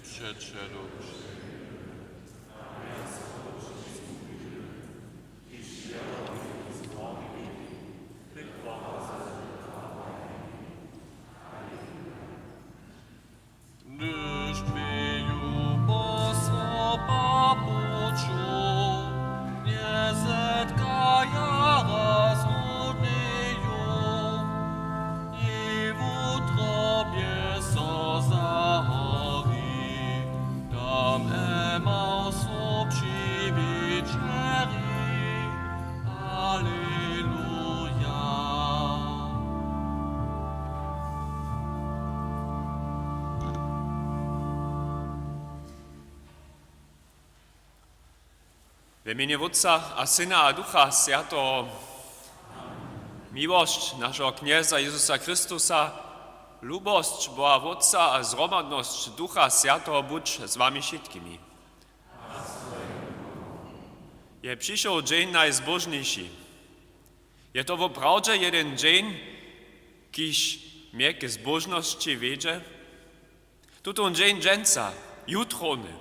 Przyszedł. W imieniu Otca a Syna a Ducha Świętego, miłość naszego Knieza Jezusa Chrystusa, lubość Boha Otca a zgromadność Ducha Świętego budź z wami wszystkimi. Je przyszedł dzień najzbożniejszy. Je to woprawdzie jeden dzień, kiż mnie k zbożności wiedzie. Tutun dzień dżęca, jutrony.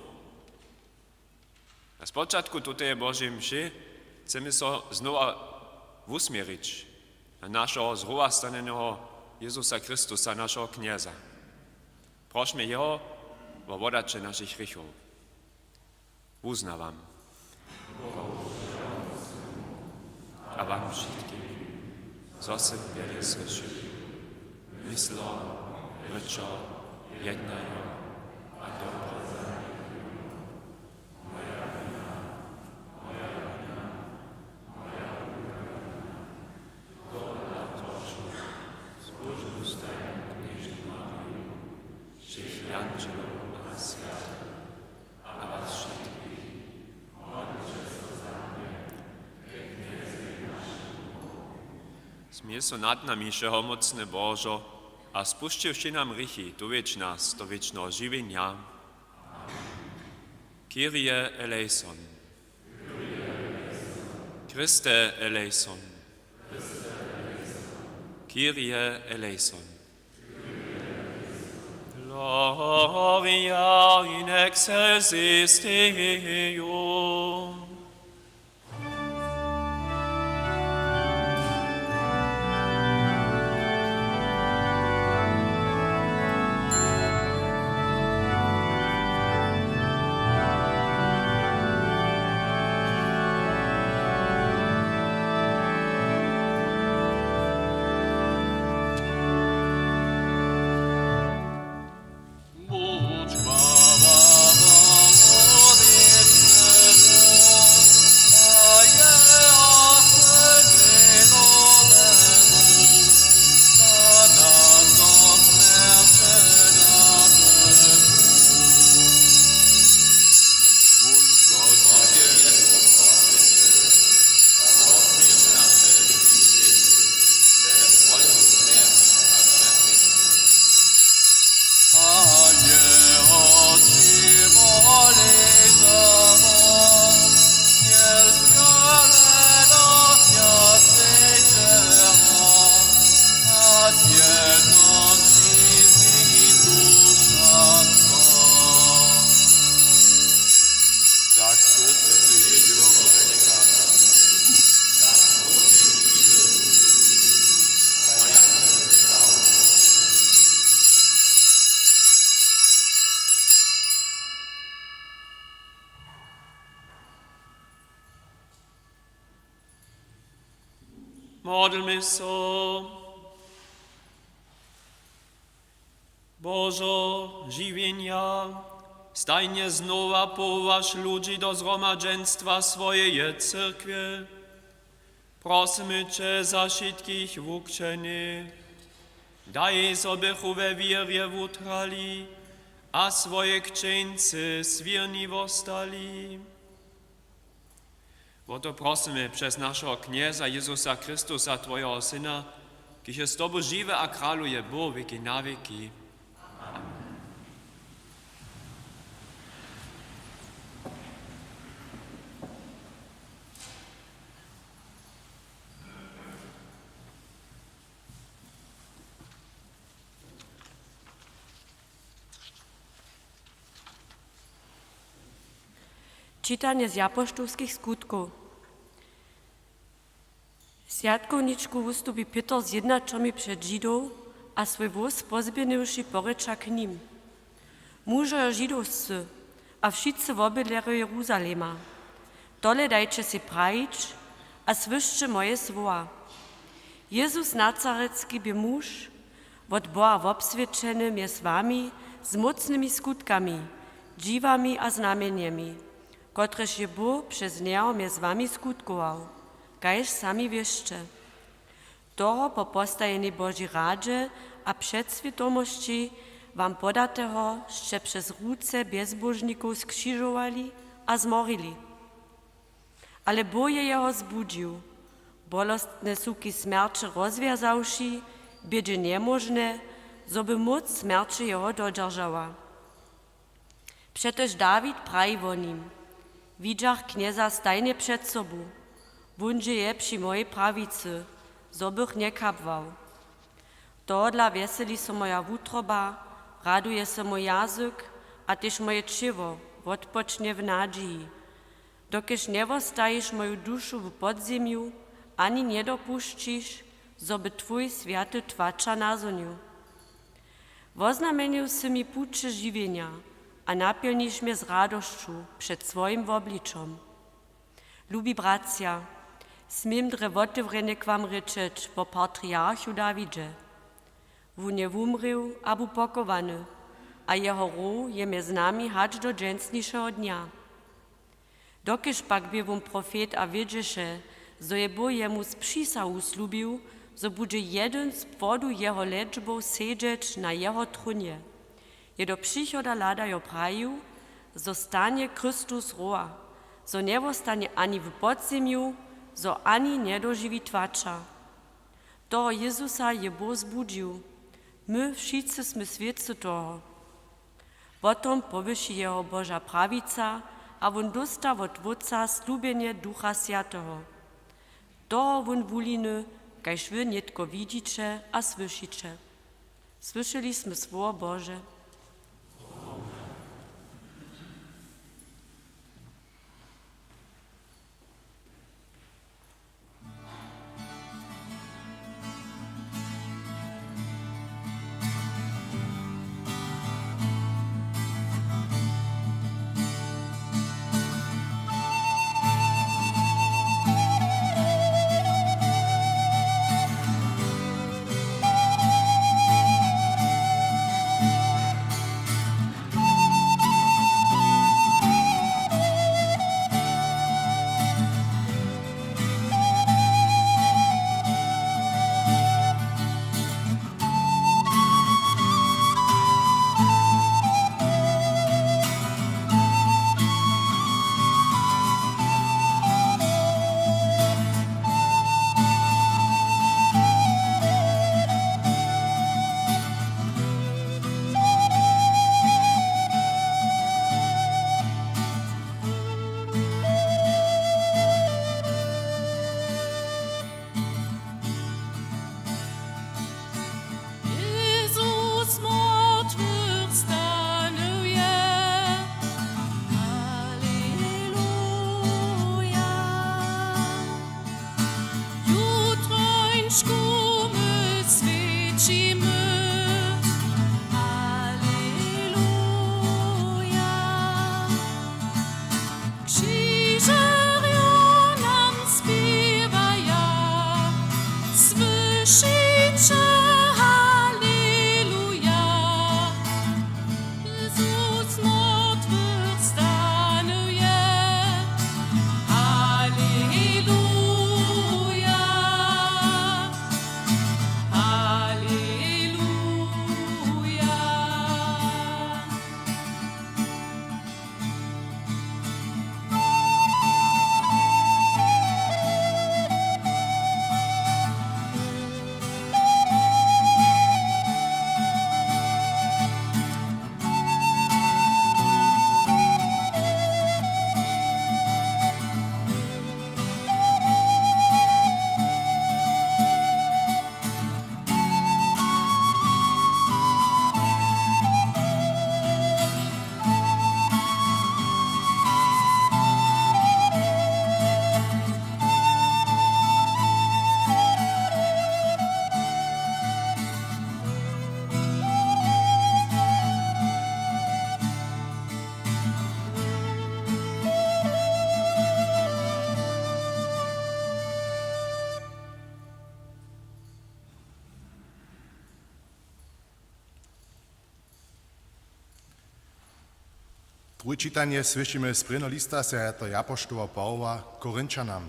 Na spoczatku tutaj Bożej mszy chcemy się znowu usmierić na naszego zrułastanego Jezusa Chrystusa, naszego Knieza. Prośmy Jeho o wodacze naszych grzechów. Uznawam. A wam wszystkim, co się wiele słyszy, myślą, ryczą, jednają, a dobro. Zmier so nad nami, wszechomocny Bożo, a spuściwszy nam grzechy, dowiedź nas do wiecznego żywienia. Kyrie eleison. Chryste eleison. Kyrie eleison. Gloria in excelsis Deo. Módlmy się. Bożo żywienia, stajnie znowa poważ ludzi do zgromadzeństwa swojej cyrkwie. Prosimy Cię za wszystkich wukczeni, daj sobie we wierze wutrali, a swoje księcy swierniwo stali. Bo to prosimy przez naszego Knieza Jezusa Chrystusa, Twojego Syna, kiż z Tobą żywe a króluje Bóg wieki na wieki. Czytanie z apoštolskich skutkov. Zjadkowniczku wystąpi Peter z jednaczami przed Żydów, a swój wóz pozbienywszy porycza k nim. Mużo żydowscy, a wszyscy wobydlery Jeruzalema, dole dajcie się prajić, a słyszcie moje słowa. Jezus Nazarecki by muż, od Boha wobswieczeny mjez wami z mocnymi skutkami, dziwami a znamieniami, kotreż je Bóg przez niego mjez wami skutkował, kajż sami wieszcie. Toho po postajení Boží radzie a przedświadomości wam podatego, że przez ruce bezbożników skrzyżowali a zmorili. Ale Bóg je jeho zbudził, bolostne suki smерci rozwiązawszy, będzie niemożne, żeby moc smерci jeho dodržała. Przecież Dawid prawi o nim, widziach knieza stajnie przed sobą, wunże je przy mojej prawicy, zobych nie kapwał. Tohodla weseli se moja wutroba, raduje se mój jazyk, a też moje čevo odpocznie w nadziei. Dokiż nie wostajisz moją duszę w podziemiu, ani nie dopuścisz, zoby Twój święty twacza nazonił. Woznamenił si mi pucze żywienia, a napełnisz mnie z radością przed swoim obliczom. Lubi bracia, smiem drewotywrenie k wam ryczeć po patriarchu Dawidzie. Wun je wumrył, a był pokowany, a jeho ru je mjez nami hacz do dżęsniejszego dnia. Dokiż pak by wum profet a wiedzieše, zo je Bóg jemu z przysahu slubił, zo bude jeden z powodu jeho leczbą siedzieć na jeho trunie. Je do przychoda lada jo praju, zo stanie Chrystus roa, zo nie wostanie ani w podziemiu, zo ani nie doživí twacza. Toho Jezusa je Bóg zbudził. My wszyscy sme świadcy toho. Potom powyši jeho Boža prawica, a won dosta od Wódca slubienie Ducha Świętego. Toho won wuliny, kajż wy nietko widzicie a słyszycie. Słyszeliśmy słowo Boże. Drugie czytanie słyszymy z prvného lista świętego apoštola Pawła Korynčanam.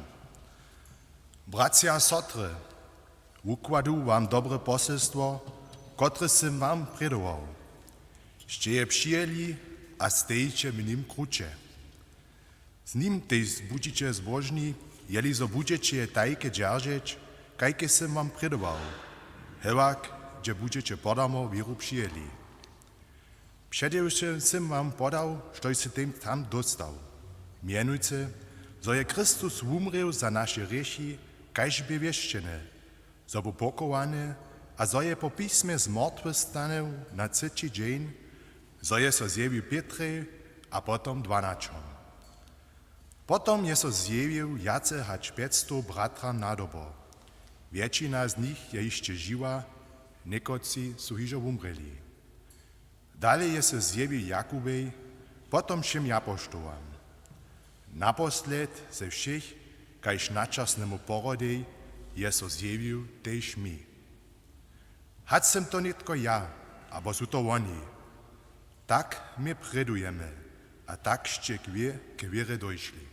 Bracia a sotry, układu wam dobre poselstwo, które sam wam predował. Ście je przyjęli, a stejcie w nim krucie. Z nim też budzicie zbożni, jeli zo budecie je tajke dzierżeć, kajke sam wam predował. Hewak, gdzie budecie podamo wiru przyjęli. Przedewszy sam wam podał, što se tam dostał. Mianujcie, zo je Chrystus umrał za nasze riechi, kajž by wieszczene, zo był pokowany, a zo je po pismie z mrtwych stanął na trzeci dzień, zo je so zjawił Pietrze, a potom 12. Potom je so zjawił jace hać 500 bratram nadobo. Většina z nich je ještě živa, nekoci su hižo umreli. Dalej je se zjawił Jakubej, potom všem apoštolám. Naposled ze všech, kajž načasnému porodej, je so zjawił tež mi. Hac sem to netko ja, abo su to oni. Tak my predujemy, a tak ście k wiere dojšli.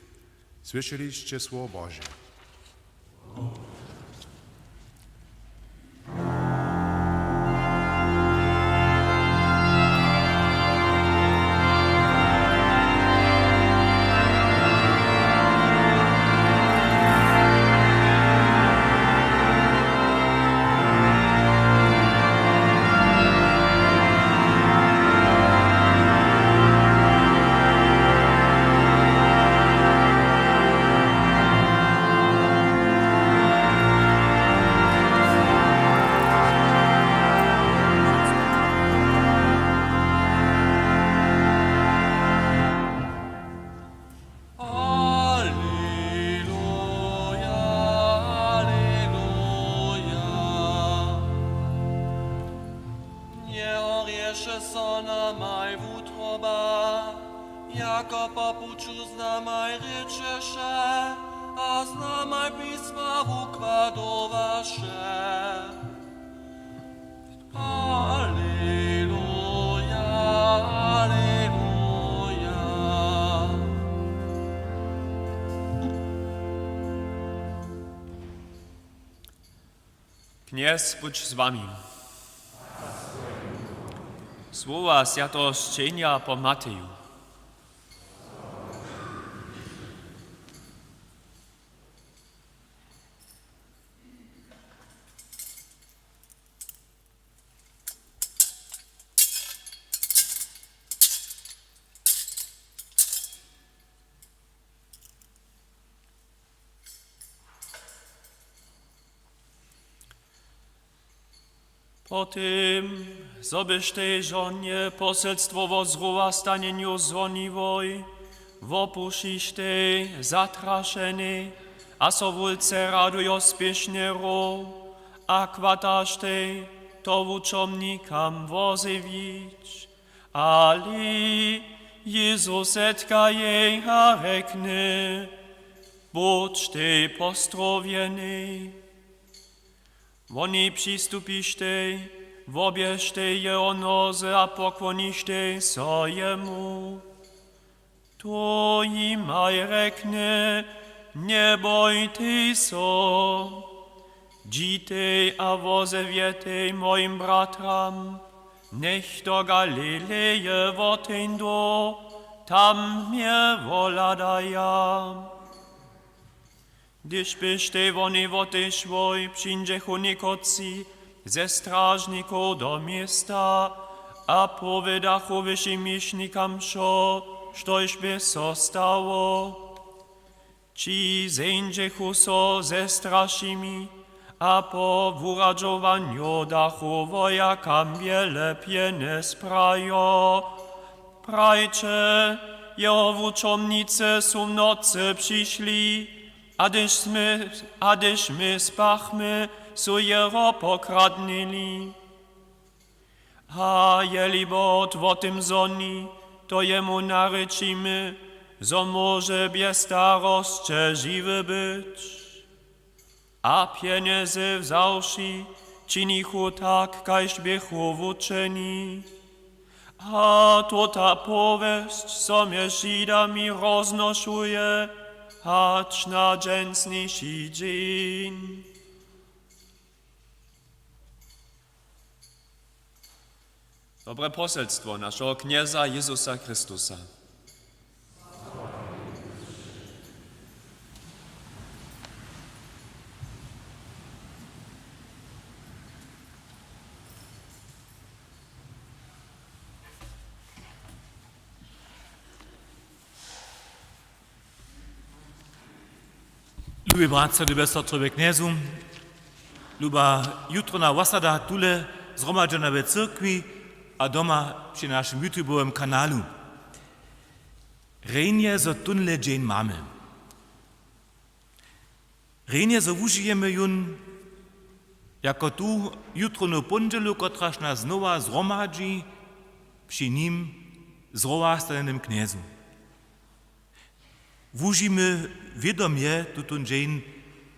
Słyszeliście słowo Boże. Jako popuču znamaj rečeše, a znamaj pisma układowaše. Alleluja, alleluja. Kniez, budź z wami. Słowa świętoszczenia po Mateju. Po tym, zobyś tej żonie poselstwo wozruwa stanieniu zoniwoj, wopušiš tej zatraszeny, a so wulce radujo spieszniero, a kwataš tej to wuczomnikam wozywić. Ali Jezusetka jej a rekny, budź tej postrowieny. Oni přistupište, wobiešte jeho noze a poklonište so jemu. To jimaj rekne, nie bojte so. Džite a vozevěte mojim bratram, nech do Galileje votejndo, tam mě voladaja. Když byšte voni votešvoj, přinđechu nikoci ze strážnikov do města a povedachu vyšším myšnikam štož by so stalo. Či zejnđechu so ze strašimi a po wuradžovanju dachu vojakam wiele piene sprajo. Prajče, jeho wuczomnice su w nocy přišli, a když my spachmy, su jeho pokradnili. A jelibo o tym zoni, to jemu narečimy, zo może bez starostcze żywy być. A pieniędzy wzałszy, czynichu tak, kajż bychu wuczeni. A to ta powieść, co mnie Żydami roznoszuje, acz na dżęsniejszy dzień. Dobre poselstwo naszego knieza Jezusa Chrystusa. Lubi bratce, lubi sestre kniezu, luba jutro na wasada tule zgromadzona w cyrkwi, a doma przy naszym YouTube'owym kanalu. Rejnie zo tunle dzień mamy. Rejnie zo użyjemy jun jako tu jutro no pondzielu, kotraż nas znowa zgromadzi przy nim zrowastanym kniezu. Wužimy wiadomie tutun dzień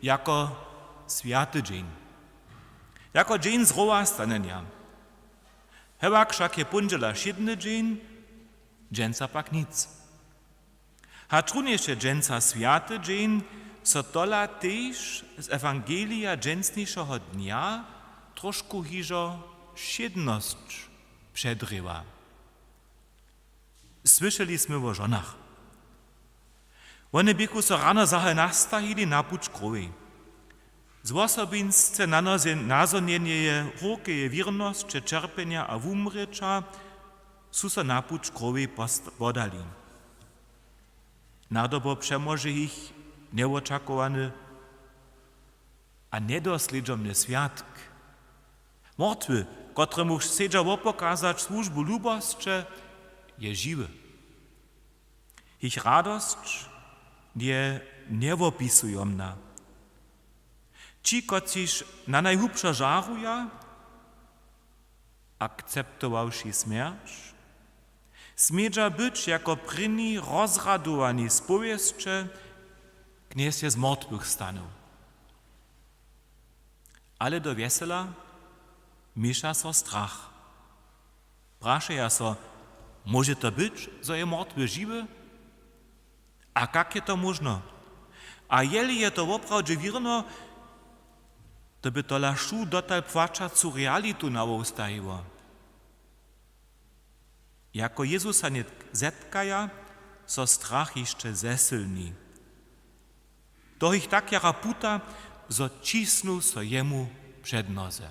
jako święty dzień. Jako dzień zrowastania. Hewak wszak je pondziela siedny dzień, dżęca pak nic. Hacz również je dżęca święty dzień, so tola też z Ewangelia dżęsniejszego dnia troszkę hiżo siedność przedrywa. Słyszeliśmy o żonach. One bieku so rano zahe nastahili na puč krowy. Z osobinstce nazonienie je horkeje wierność, czy czerpienia a wumrycza, su so na puč krowy podali. Nadobo przemoże ich nieoczakowany a nedosledżomny świadk. Mortwy, kotremu chcedza opokazać służbu lubostcze, je żywy. Ich radość je niewopisujomna. Ci, kociż na najhubsza żaruja, akceptowałszy śmierć, smiedza być jako pryni rozradowani z powieście, kniez je z martwych stanął. Ale do wesela miesza so strach. Prasze ja so, może to być, że je martwy żywy? A jak je to možno? A jeli je to woprawdźe wierno, to by to laszu dotal płacza cu realitu nawostajiło. Jako Jezusa nie zetkaja, so strach jeszcze zesilni. To ich tak jara puta, zo cisnu so jemu przed noze.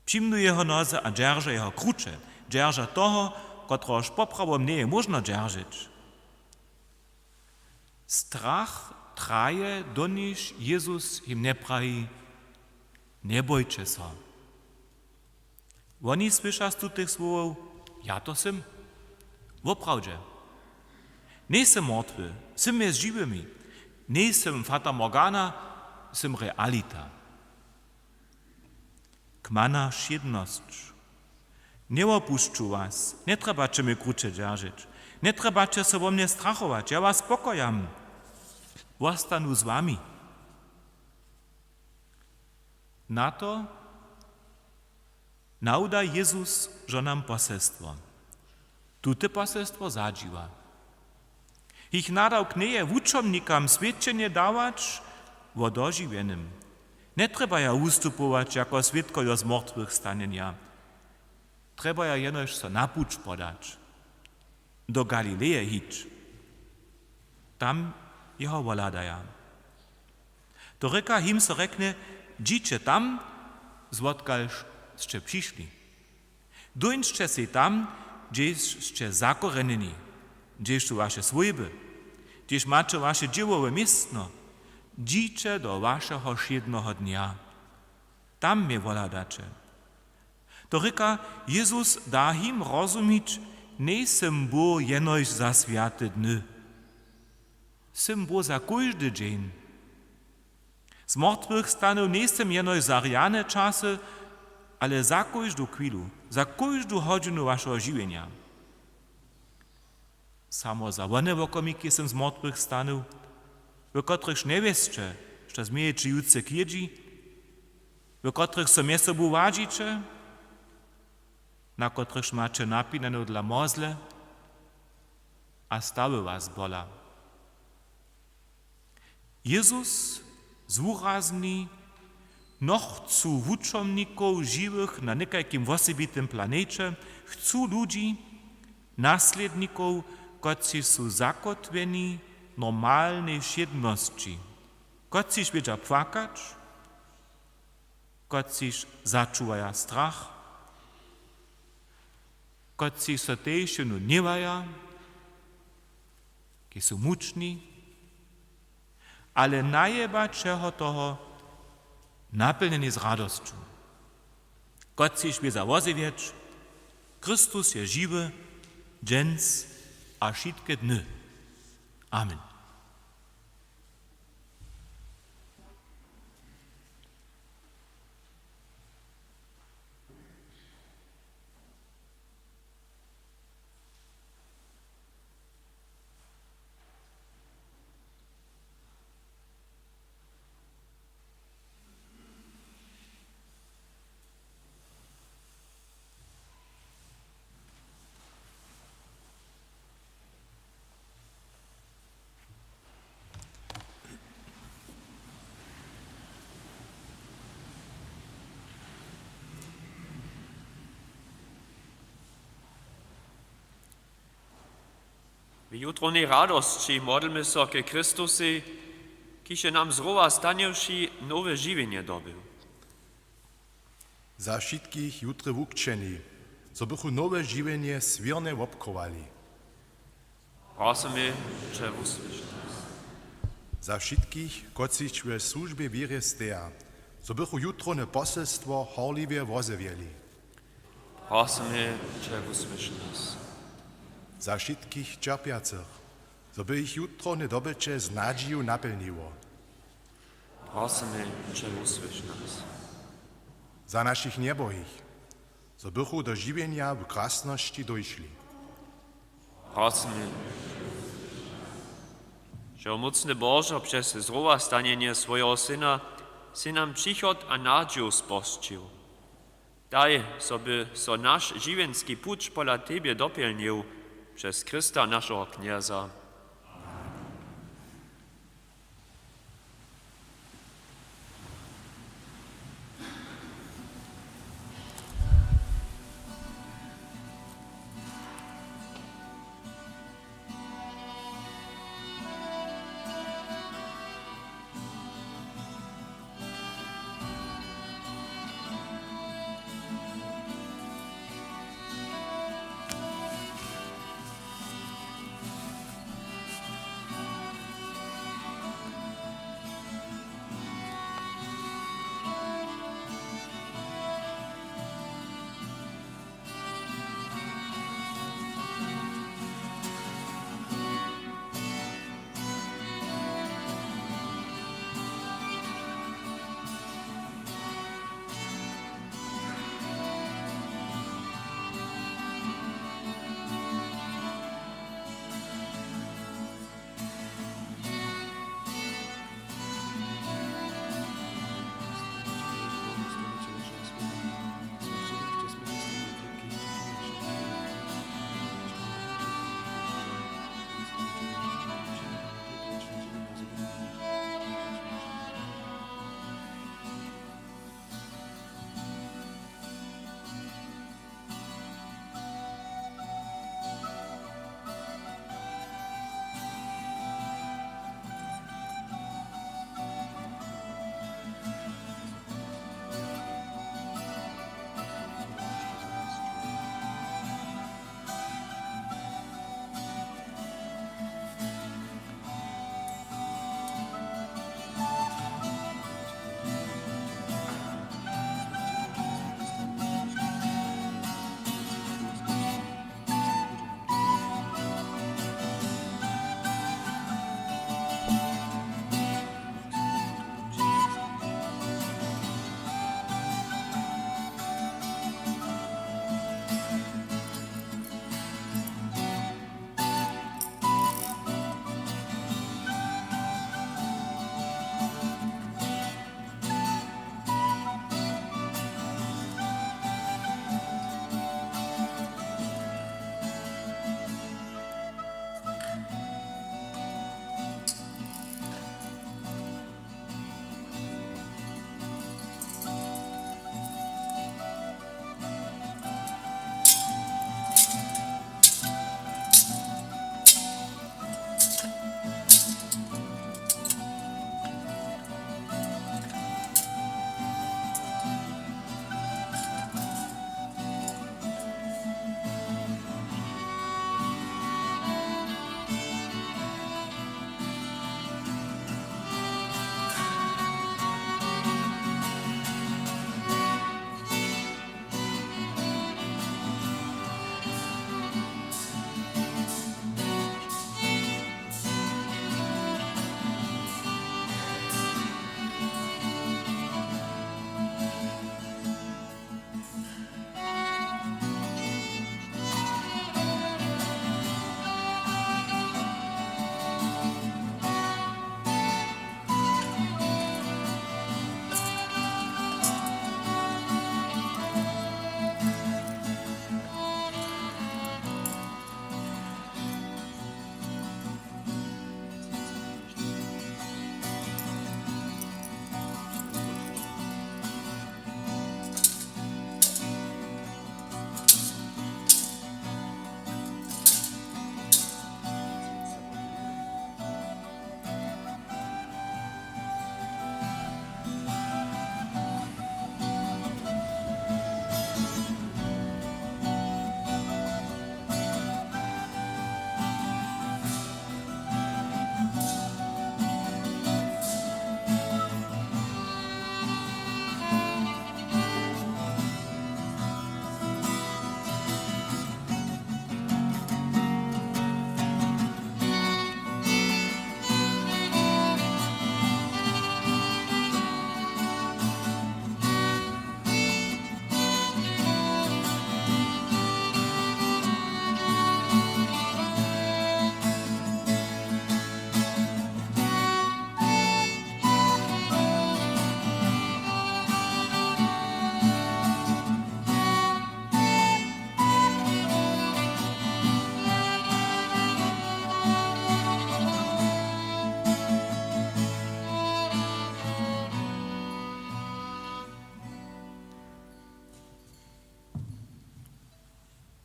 Přimnu jeho noze a dzierże jeho krucze, dzierże toho, kotroż poprawom nie je można dzierżyć. Strach traje, doniž Jezus im ne pravi, ne bojče so. Oni słyša z tych słów, ja to sim, woprawdźe. Nie sim martwy, sim je z żywymi, nie sim fata morgana, sim realita. Kmana siedność. Nie opuszczu was, nie trebacie mi krucze dzierżyć, nie trebacie so wo mnie strachować, ja was spokojam. Ostanu z wami. Na to nauda Jezus, że nam poselstwo. Tute poselstwo zadziła. Ich nadał knieje wuczomnikam świadczenie dawać o dożywionym. Nie trzeba ja ustupować jako świadkojo z martwych stanienia. Trzeba ja jenoż so napucz podać. Do Galileje hić. Tam jeho woladaja. To reka him so rekne, dzicie tam, zwodkalż ste přišli. Dończcie se tam, gdzieście zakoreneni, gdzieś tu wasze swojby, gdzieś macie wasze dziełowe miestno, dzicie do waszego siedmego dnia. Tam mnie woladacie. To reka Jezus da him rozumieć, nie sem bo jenoś za święte dny. Sim bo za każdy dzień. Z martwych stanął nie sim jenoś za rjane czasy, ale za każdą chwilu, za każdą godzinu waszego żywienia. Samo za one wokomiki sim z martwych stanął, w których nie wiecie, że zmieje żyjące kiedzi, w których so mnie sobą wadzicie, na kotryż macie napinane dla mozle, a stały was bola. Jezus zwurazni noch chcú wučomnikov živých na nekajkim osobitym planecie, chcú ludzi, naslednikov, kotci sú zakotveni normalnej všednosti, kotciž wiedza płakać, kotciž začuvaja strach, kotci so tejšie nevaja, ki sú muční, ale najebaczeho toho napełnieni z radością. Kotciž wiedza wozywiecz, Chrystus je żywy, dżens, a wszystkie dny. Amen. W jutronej radości modlmy so ke Chrystusi, kiże nam zrowa staniewszy nowe żywienie dobył. Za wszystkich jutre wukčeni, so bychu nowe żywienie swirne wopkowali. Prosimy, że usłyszy. Za wszystkich, kocić w służbie wiery steja, so bychu jutrone poselstwo horliwie wozewieli. Prosimy, że usłyszy nas. Za wszystkich cierpiacych, so by ich jutrone dobycie z nadzieją napełniło. Prosimy, że usłyszy nas. Za naszych niebohich, so bychu do żywienia w krasności dojszli. Prosimy, że mocny Boże przez zrowa stanienie swojego Syna si nam przychod a nadzieję sposčił. Daj, sobie so nasz żywienski pucz pola Tebie dopełnił przez Chrysta naszego Kniaza.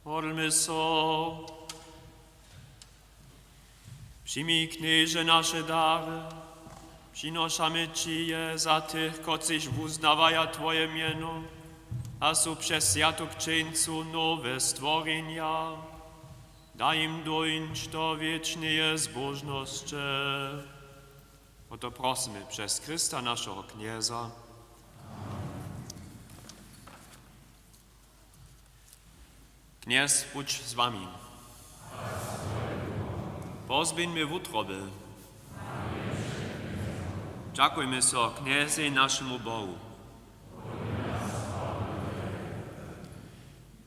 Modlmy so. Przyjmij, Knieże, nasze dary. Przynoszamy Ci je za tych, kociś uznawaja Twoje mieno, a są przez światok czyńcu nowe stworzenia. Daj im dońć to wieczne zbożności. O to prosimy przez Chrysta naszego Knieza. Kniez, budź z wami. Pozbyńmy wutroby. Dziękujmy so Kniezy naszemu Bogu.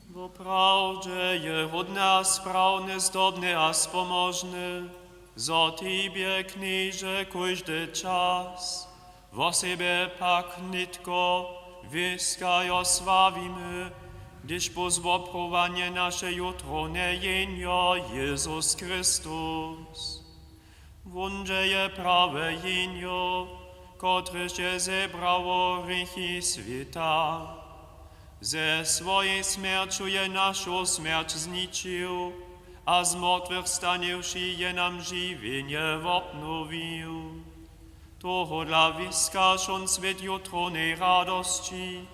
Bo prawdzie je hodne a sprawne, zdobne a spomożne, za Tybie, Knieże, każdy czas, wo siebie pak nitko, wyskaj osławimy, gdyż po zwoprowanie nasze jutro nejenia Jezus Chrystus. Wunże je prawe jenio, kotreż je zebrało rychy świata. Ze swojej śmierciu je naszą śmierć zniczył, a zmartwychwstaniewszy je nam żywienie obnowił. Toho dla wyskaż on svět jutro nej radości,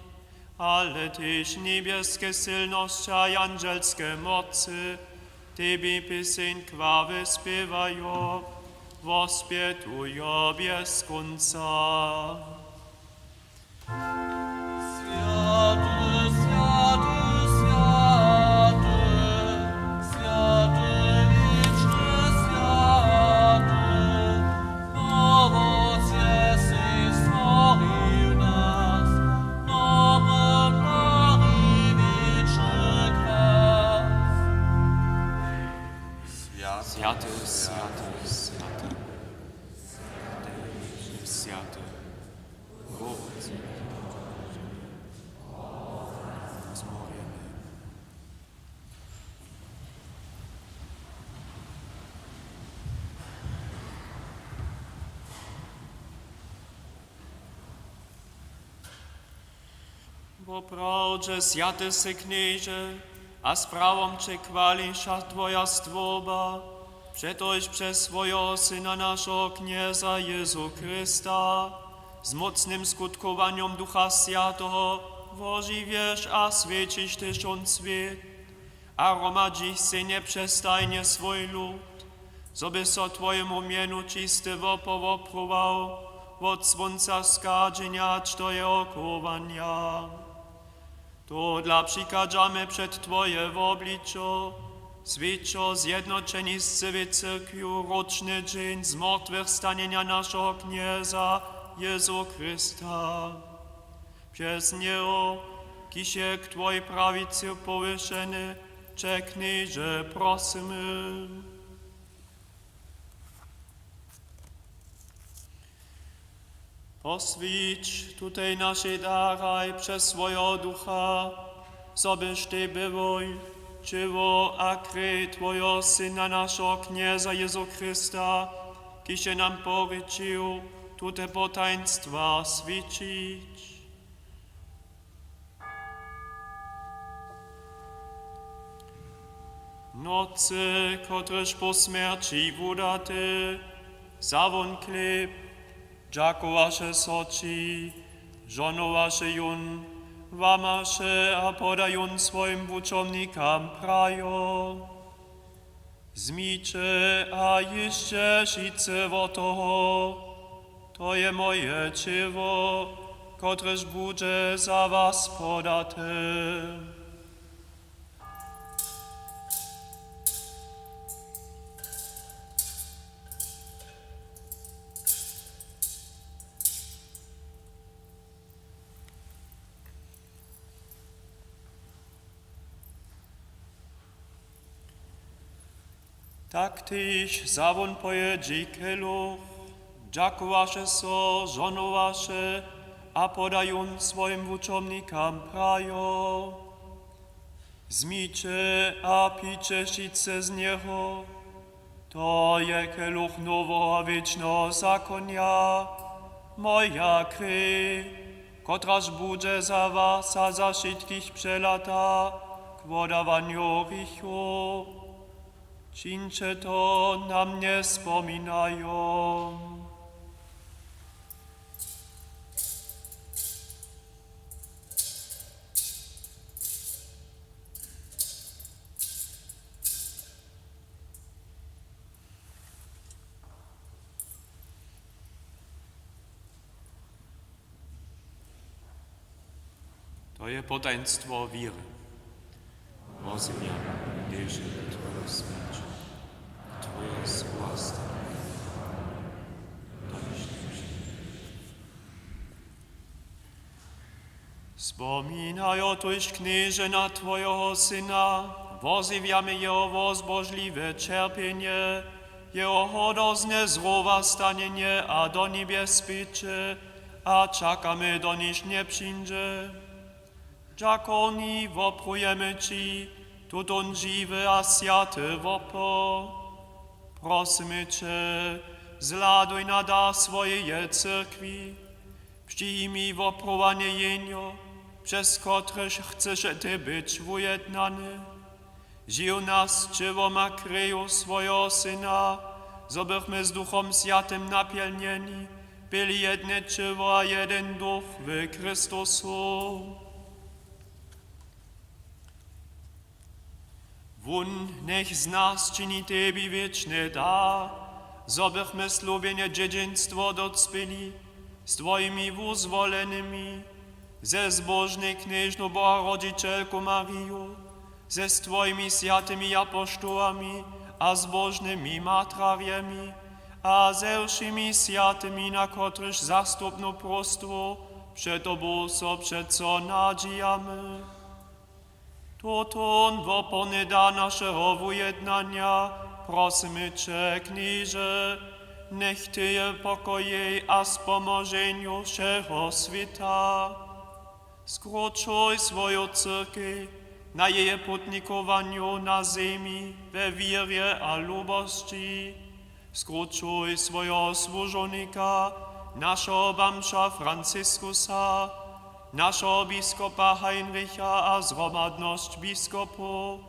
ale też niebieskie silności a angielskie mocy, Tebe pieseň chwały śpiewają, wospietują bez końca. Światy, światy, światy, światy, wieczny światy, owoce swej stworzył nas, nowym dary wieczny kras. Światy, światy, światy, światy, owoce. Bo prawdzie światy sy Knieże, a sprawą Cię chwalisza Twoja stwoba, przetoś przez swojego Syna naszego Knieza Jezu Chrysta, z mocnym skutkowaniem Ducha Świętego, wożywiesz a świecisz tysiąc świat, a gromadzisz się nieprzestajnie swój lud, zoby so Twojemu mieniu czystywo powopruwał, od słońca skadzenia aż do jego okowania. To dla przykadzamy przed Twoje w obliczu, świeczo zjednoczeni z całej cyrkwiu roczny dzień zmartwychwstanienia naszego Knieza Jezu Chrysta. Przez Niego, kiż je k Twojej prawicy powyższony, Cię, Knieże, prosimy. Oswicz tutaj nasze daraj przez swojego ducha, zobyś Ty bywoj, czywo a kryj Twojego Syna naszego Knieza Jezu Chrysta, kiż się nam poryczył tute potaństwa świecić. Nocy, kotreż po śmierci wudaty, zawon chleb, dziakowaše soči, žonovaše jun, vamaše a podajun svojim vučovnikam prajo. Zmíče a ještě šice vo toho, to je moje čivo, kotrež bude za vás podaté. Tak tyś zawon pojedzi keluch, dziakowaše so, żonowaše, a podajun swoim vučovnikam prajo. Zmíče a piče šice z něho, to je keluch nového a věčného zakonia, moja kryj, kotraž bude za vás a za všetkých prelata, k podawaniu griechu. Czyńcie to na mnie wspominają. To je potaństwo wiry. Rozumiem, wierzę w Twoją śmierć, Twoje zgłaszanie. Wspominaj otóż, knieże, na Twojego Syna, wozywiamy Jego zbożliwe cierpienie, Jego hodozne zrówastanienie, a do niebies pycze, a czekamy do nich nie przyjdzie. Dziakoni woprujemy Ci, tutun żywy a święty wopo. Prosimy Cię, zladuj na dar swojej cyrkwi, przyjmij woprowanie jenio, przez któreś chcesz Ty być ujednany. Żył nas czywoma kryju swojego Syna, zobychmy z Duchom Świętym napełnieni, byli jedne czywo a jeden duch w Chrystusu. Wun niech z nas czyni Tebie wieczny dar, zobychmy słowienie dziedzictwo docpili z Twoimi wyzwolonymi, ze zbożnej knieżną Boga Rodzicielką Marią, ze z Twoimi świętymi apostołami a zbożnymi matrawiami, a ze wszymi świętymi, na których zastupno prostwo przed Tobą so przeco nadziejamy. Tutun w opony da naszego ujednania prosimy Cię, knieże, niech Ty je pokoje a spomożeniu wszego świata. Skrócuj swoją cyrkę na jej putnikowaniu na ziemi we wierze a lubości. Skrócuj swojego służonika, naszego bamsza Francyskusa, naszego biskupa Heinricha a zgromadność biskupów,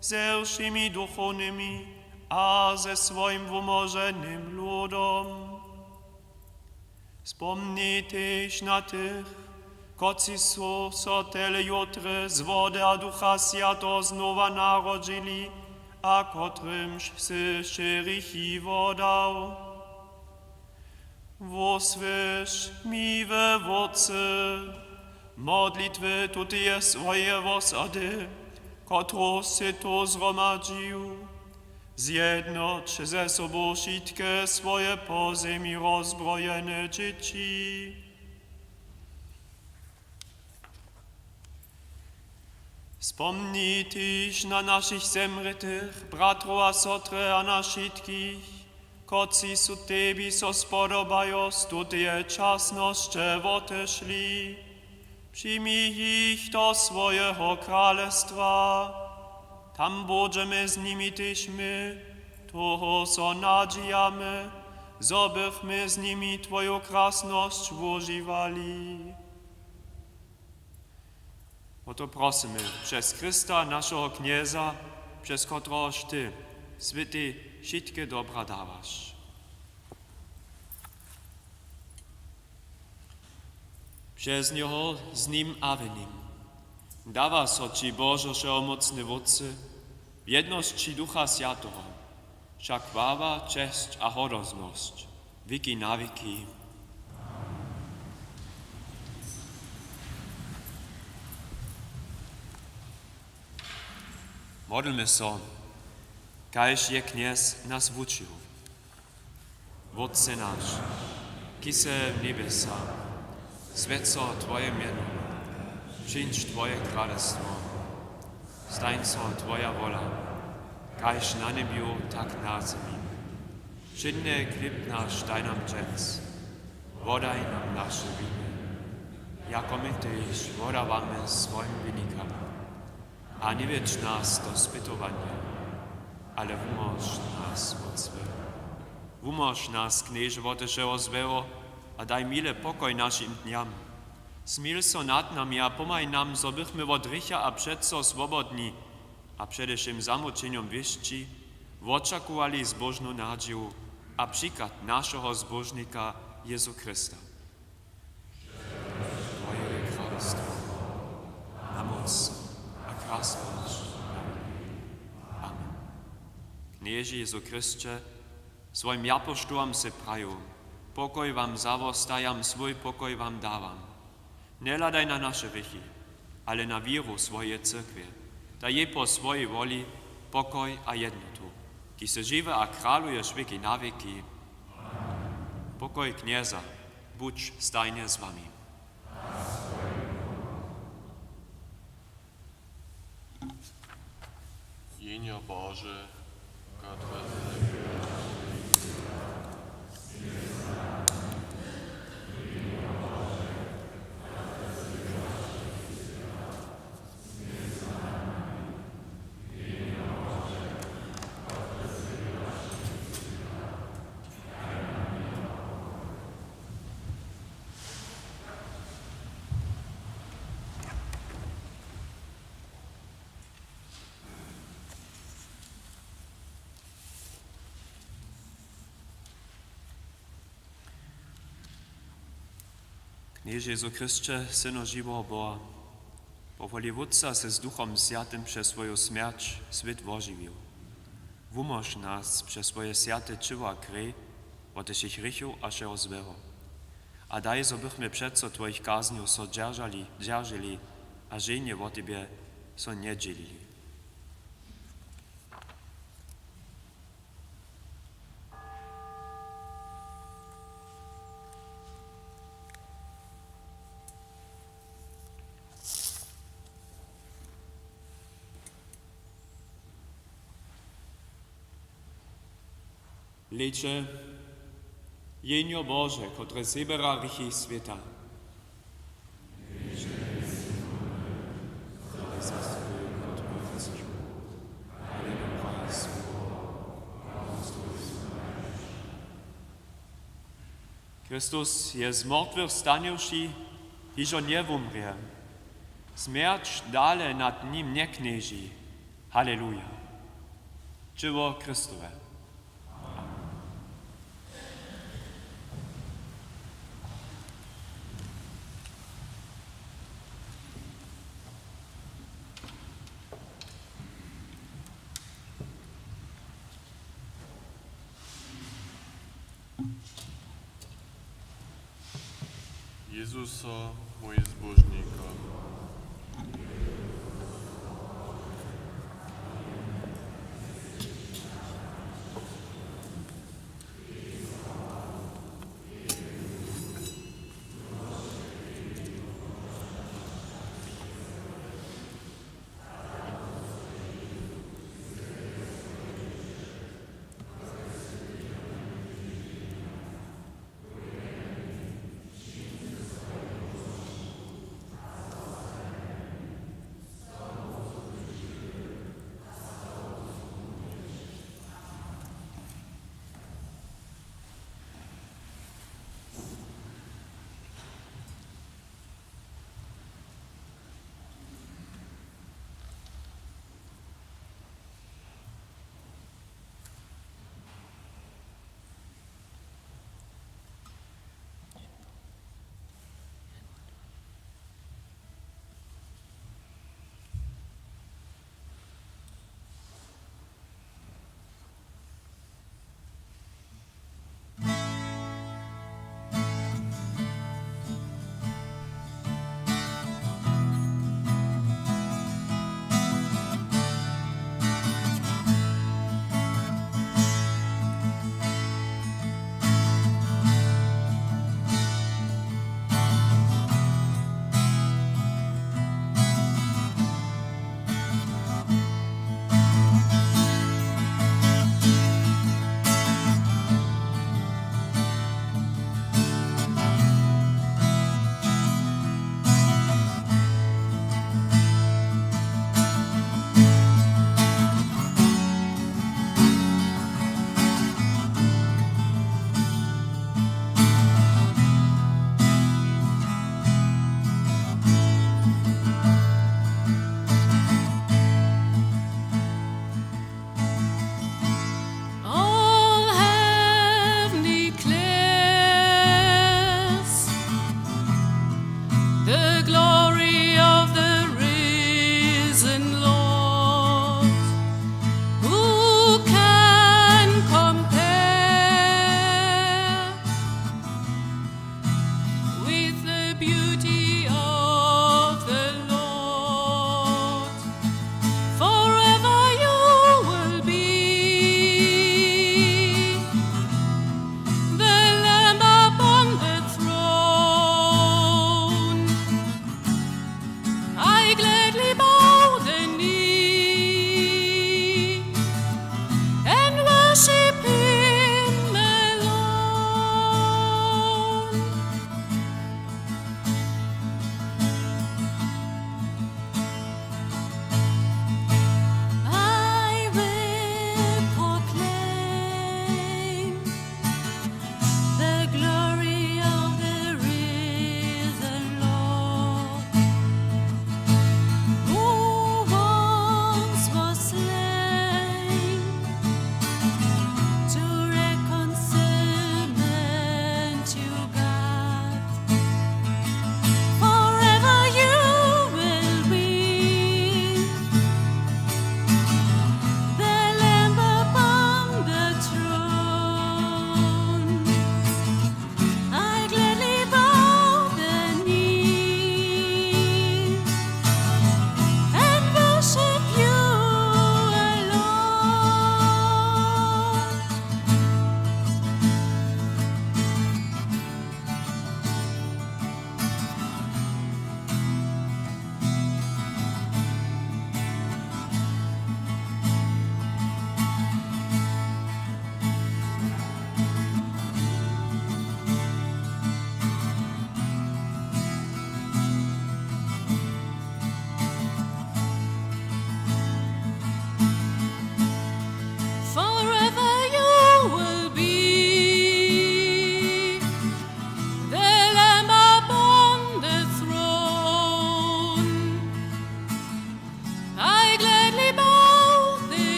ze wszymi duchownymi a ze swoim umożonym ludom. Wspomnij też na tych, którzy są so tyle jutry z wody a Ducha Świętego znowa narodzili, a którymś sy szczerych wodał. Wosłysz, miłe Ojcze, modlitwy tutaj swoje osady, którą si tu zgromadził. Zjednocz ze sobą wszystkie swoje po ziemi rozbrojone dzieci. Wspomnij też na naszych zemrtych, bratów a sotry a na wszystkich, którzy su Tebie so spodobają, stutie czasnoście odeszli. Przyjmij ich do swojego królestwa. Tam będziemy z nimi też my, toho so nadziejamy, zobychmy z nimi Twoją krasność używali. Oto prosimy przez Chrysta, naszego Knieza, przez któregoś Ty, Święty, wszystkie dobra dawasz. Przez Niego, z Nim a w Nim. Dawa so Ci, Boże, wszechmocny Wódcy, w jedności Ducha Świętego, wszak chwała, cześć a hodowność, wieki na wieki. Modlmy się, kajż je Kniez nas wuczył. Wódcy nasz, ki se w niebesa, święco Twoje miano, przyjdź Twoje królestwo, stań się Twoja wola, kajż na niebiu, tak na ziemi. Wszędzie chleb nasz daj nam dżec, wodaj nam nasze winy, jako my też wodawamy swoim winnikam. A nie wiedz nas do spytowania, ale umoż nas od złego. Umoż nas, knieże, woteszego złego, a daj mile pokoj naszym dniam. Smil so nad nami a pomaj nam, zo bychmy od rycha a předso swobodni, a především zamočeniem wieszci, očakovali zbožnú nádžiu a příklad našeho zbožníka Jezu Krista. Tvoje je kráľovstvo a moc a krásnosť. Amen. Knieži Jezu Kriste, svojim apoštolom se praju, pokoj vám zavostajam, svoj pokoj vám dávam. Nehľadaj na naše rychy, ale na víru svojej cirkve, da je po svojej voli pokoj a jednotu, ki se žive a králuješ věky na věky. Pokoj kněza, buď stajne s vami. Jenio Boże, Gotwe Knieže Jezu Kriste, Synu živého Boha, po voli Vůdca se s Duchom Svatým přes svoju smrť svět oživil. Umož nás přes svoje svaté tělo a krev od našich hriechov a všeho zlého. A daj, zo bychmy předso tvojich kázňov so držali a ženie o Tebe so nedělili. Liče, Jenio Bože, kotre sebera hriechy sveta. Kristus je z mŕtvych stanivší, hižo nevumrie. Smrť dále nad ním neknieží. Halleluja. Čivo Kristove. Jezusa, mój zbożnika.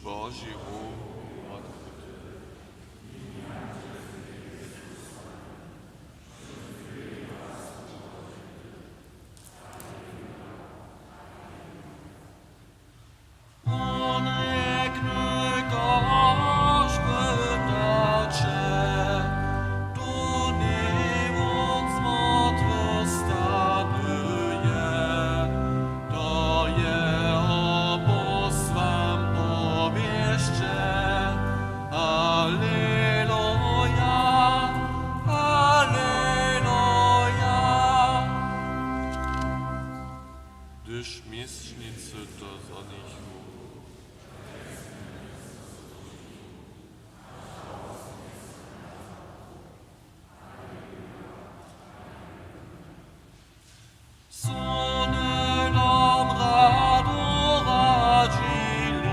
Boży ruch odkryty. Gdyż miesięcy do zonichu. Sony nam rado radzili,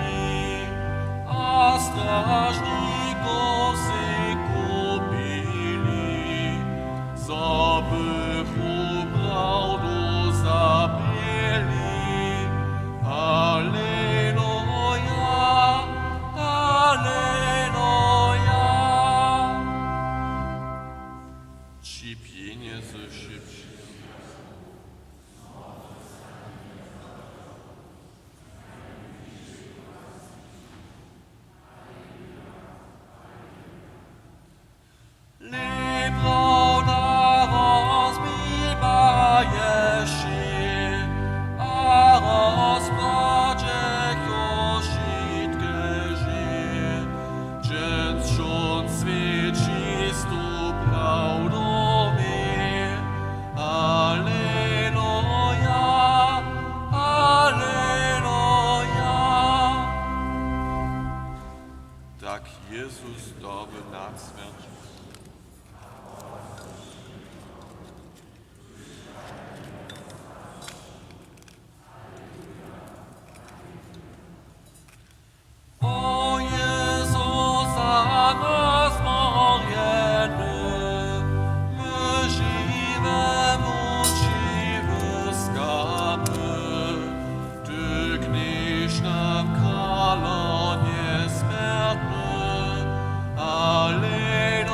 a strażników się kupili, żeby prawdu zapieli. Alleluja, alleluja. Ci pieniądze szybciej. Prawda rozbiwaje się, a rozpradzie koszitkę żyje. Dzień świeci stu prawdowie. Alleluja, alleluja. Tak Jezus dobry nad śmiercią. O Jezus, za nas morjeny, my żywem uczciwy skamy. Ty gnisz nam kalonie śmiertny. Alleluja,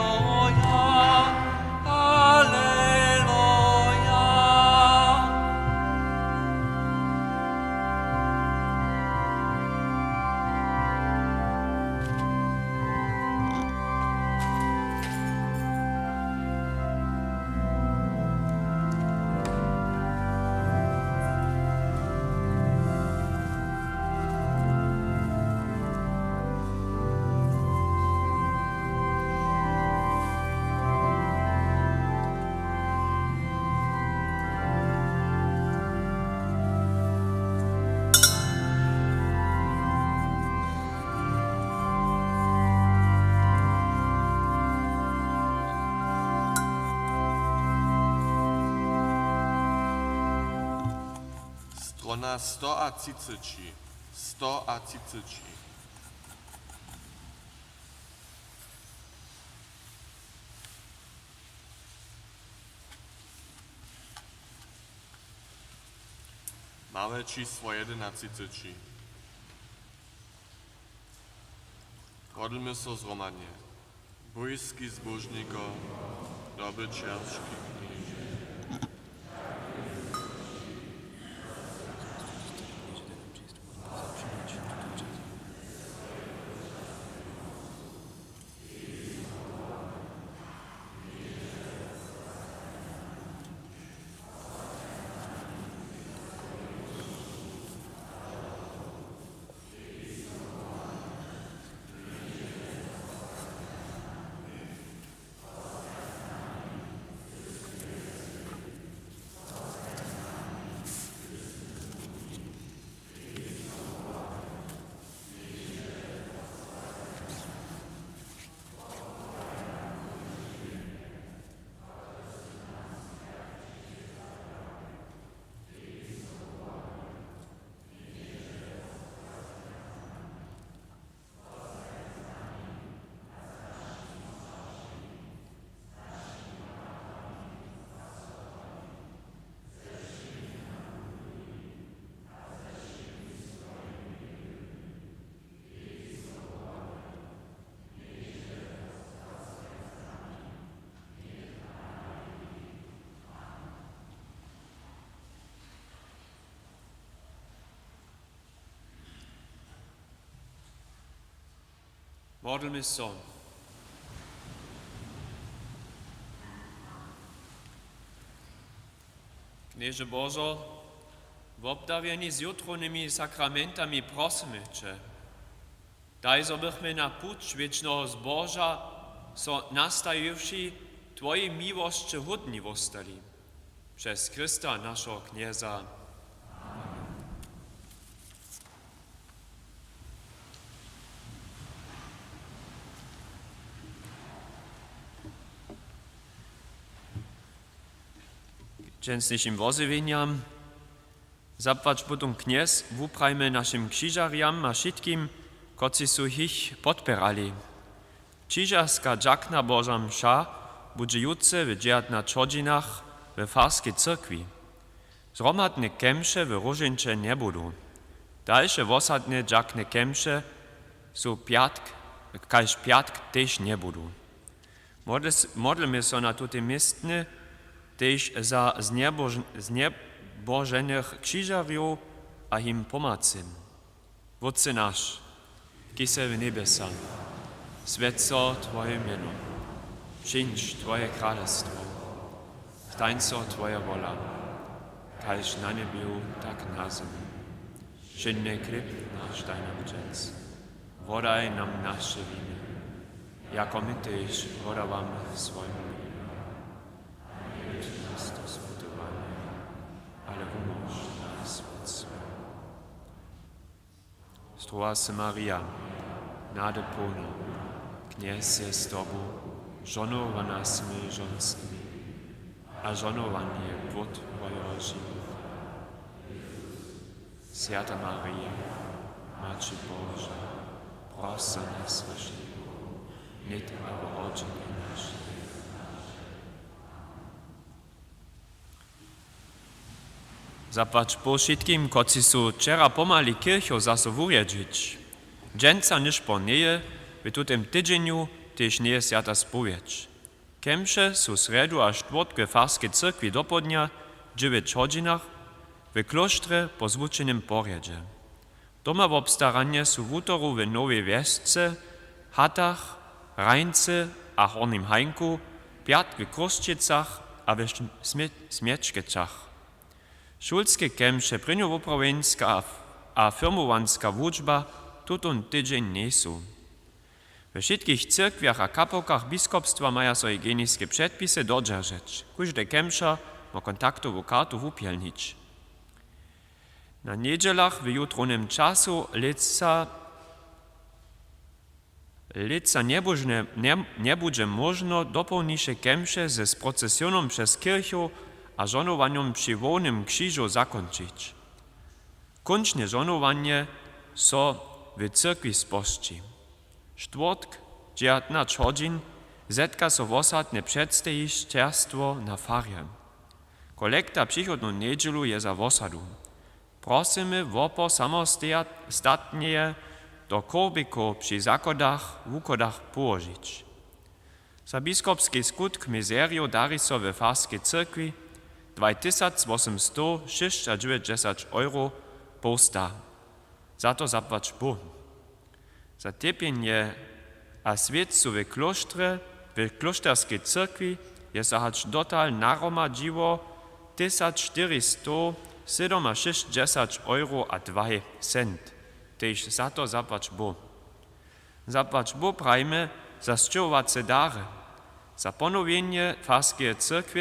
alleluja. Strona 130. 130. Mamy číslo 11. Modlmy się zromadnie. Bójski zbożniko, doby ciężki knieże. Modlmy se. Knieże Bożo, w obdawieni z jutronymi sakramentami prosimy Cię, daj, żebyśmy na pуть wiecznego zboża so nastajewszy Twojej miłości hodni zostali. Przez Chrysta naszego Knieza. Częstniejszym wozywieniam zapłać potom kniez wuprajmy naszym krzyżariam a wszystkim, koci su ich podpierali. Krzyżarska dżakna Boża msza będzie jutce w 19 godzinach w Farskiej Cyrkwi. Zromadne kemsze w Różyncze nie będą. Dalsze wosadne dżakne kemsze su kaž piatk też nie będą. Modlimy się na tute miestne też za znieboženych krzyżariów a im pomacym. Otče nasz, ki se w niebesa, svetco Twoje miano, przyjdź Twoje królestwo, stań się Twoja wola, kaž na niebiu, tak na zemi. Wszędny chleb nasz daj nam dziś, wodaj nam nasze winy, jako my też wodawamy swoim winom. Nie nas do zbudowania, ale pomóż nas od złego. Zdrowa se Maria, nade pełna, Kněz je z Tobą, żonowana smi żonskimi, a żonowany je płód Twojego żywota. Święta Maria, Matko Boża, proś za nas grzesznych, nyt a v hodiny naší. Zapłać po wszystkim, koci su wczera pomali kircho zaso wurjedžić. Dżęca niż po nieje, w tutym tydzieniu też nie jest święta spowiedź. Kemsze su sredu a czwort w Farskiej Cyrkwi do południa, 9 godzinach, w klosztrze po zwučenym porjedzie. Doma w obstaranie su w utoru w Nowej Wiesce, Hatach, Rajnce a Hornim Hajnku, piat w Kruščicach a w Smiečkečach. Šulskie kemše prinowoprawenska a firmowanska wuczba tutun tydzień nie są. We wszystkich cyrkwiach a kapłkach biskupstwa mają swoje higieniczne przepisy dodržeć. Każdy kemša ma kontaktową kartu wupielnić. Na niedzielach w jutronym czasu lica nie będzie można dopełnisze kemše z procesjoną przez kirchu a żonowaniem przy wolnym krzyżu zakończyć. Kończne żonowanie so w cyrkwi spości. Czwartk, 19 godzin, zetka so wosadne przedstawicielstwo na farie. Kolekta przychodną niedzielu je za wosadu. Prosimy wopo samostatnie do korbiku przy zakodach, wukodach położyć. Za biskupski skutk mizerio dari so w Farskiej Cyrkwi 2896 euro posta. Za to zapłać Bóg. Za tiepienie a świecу w klosztrze, w kloszterskiej cyrkwi jest hać dotal naromadziło 1467 euro a 2 cent. Tež za to zapłać Bóg. Zapłać Bóg prajmy za sčovace dary. Za ponowienie Farskiej Cyrkwi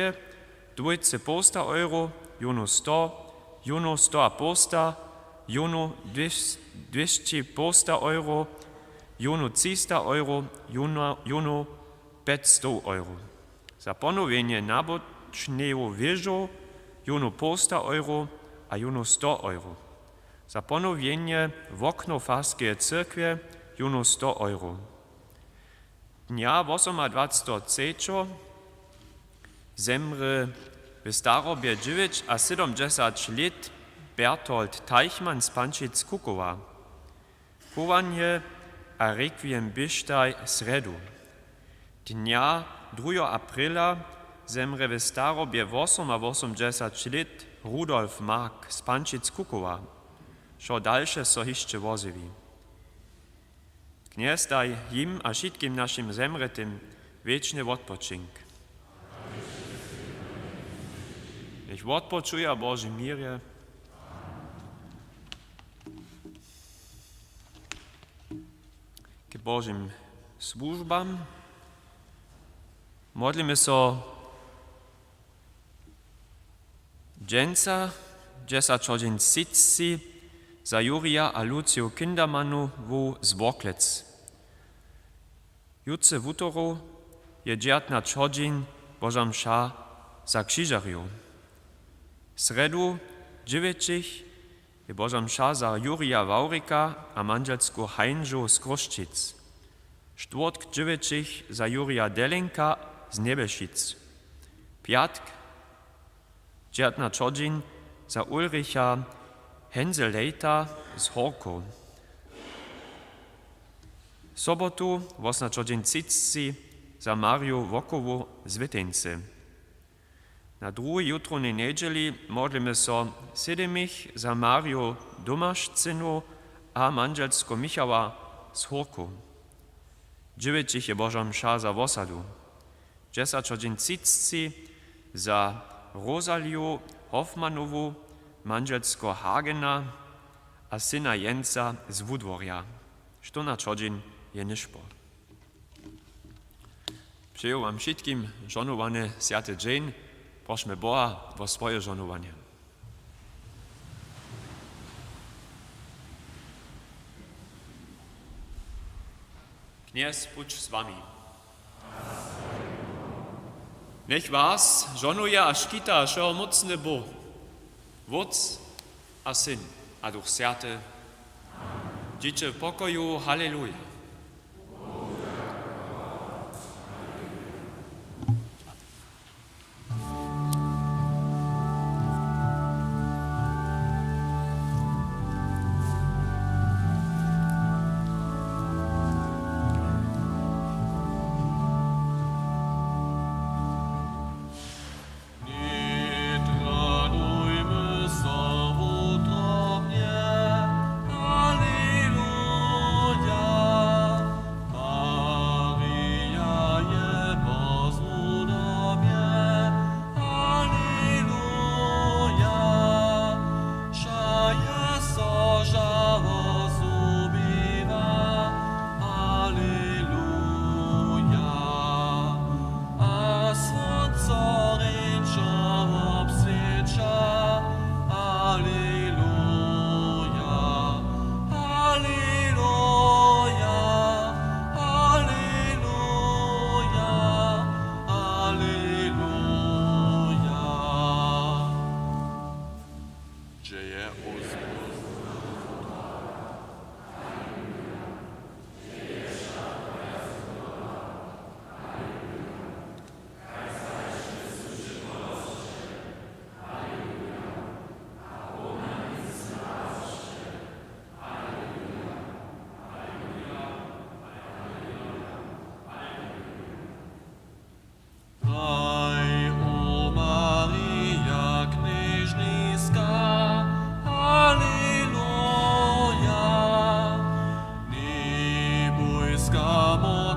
dwójce posta euro, juno 100 a posta, juno 200 posta euro, juno 300 euro, juno 500 euro. Za ponowienie nabocznego wieżu, juno posta euro, a juno 100 euro. Za ponowienie w okno Farskiej Cyrkwi, juno 100 euro. Dnia 28. zemry w starobie 9 a 70 lat Bertold Teichmann z Pančic Kukowa. Chowanie a requiem byštaj sredu. Dnia 2. aprila zemre w starobie 80 lat Rudolf Mark z Pančic Kukowa. Šo dalsze so jeszcze wozywi. Kniez daj jim a všetkým našim zemretým wieczny odpoczynk. Niech odpoczuje Boży mirje. K Bożym służbam. Modlimy się dżęca, 10:30 za Jurija a Luciju Kindermanovu z Boklec. Jutce w utoru je 19:00 Boża msza za krzyżariu. Sredu 9:00 je Boża msza za Jurija Waurika a manželsku Heinžu z Kruščic. Czwartk 9:00 za Jurija Delenka z Nebelšic. Piatk 19:00 za Ulricha Henselejta z Horkow. Sobotu 18:30 za Mariu Wokowu z Wittency. Na drugiej jutrnej niedzieli modlimy się siedmich za Mariu Domaszczynu a manželsko Michała z Horkow. 9 je Boża msza za Wosadu. 10:30 za Rosaliu Hoffmanowu, manželsko Hagena a syna Jensa z Wudworja. 14:00 je niszpo. Přeju vám všetkým žonované sviaty dzień. Prosimy Boha o swoje żonowanie. Kniez, buď s vami. Nech vás žonuje a škytá všeomocný Boh, Otec a Syn a Duch Svätý. Dzieci w pokoju, halleluja. Amo